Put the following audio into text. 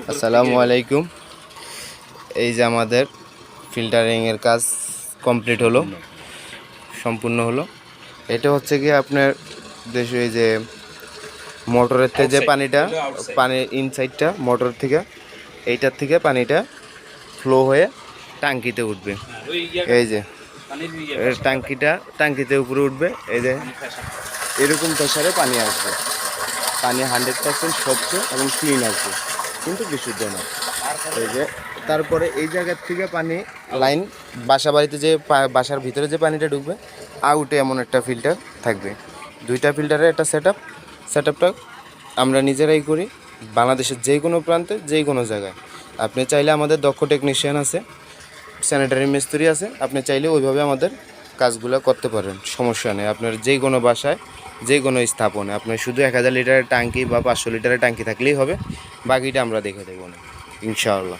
আসসালামু আলাইকুম। এই যে আমাদের ফিল্টারিংয়ের কাজ কমপ্লিট হলো, সম্পূর্ণ হলো। এটা হচ্ছে কি আপনার দেশে এই যে মোটরের থেকে যে পানিটা, পানির ইনসাইডটা মোটর থেকে, এইটার থেকে পানিটা ফ্লো হয়ে টাঙ্কিতে উঠবে। এই যে টাঙ্কিতে উপরে উঠবে। এই যে এরকম প্রেসারে পানি আসবে। পানি 100% স্বচ্ছ এবং ক্লিন আসবে, কিন্তু বিশুদ্ধ না। এই যে তারপরে এই জায়গার থেকে পানি লাইন বাসা বাড়িতে যে বাসার ভিতরে যে পানিটা ঢুকবে, আউটে এমন একটা ফিল্টার থাকবে। দুইটা ফিল্টারের একটা সেটআপটা আমরা নিজেরাই করি, বাংলাদেশের যে কোনো প্রান্তে যে কোনো জায়গায়। আপনি চাইলে আমাদের দক্ষ টেকনিশিয়ান আছে, স্যানিটারি মিস্ত্রি আছে, আপনি চাইলে ওইভাবে আমাদের কাজগুলো করতে পারেন, সমস্যা নেই। আপনার যে কোনো বাসায় যে কোনো স্থাপনে আপনার শুধু 1000 লিটারের ট্যাঙ্কি বা 500 লিটারের ট্যাঙ্কি থাকলেই হবে, বাকিটা আমরা দেখে দেবো না ইনশাআল্লাহ।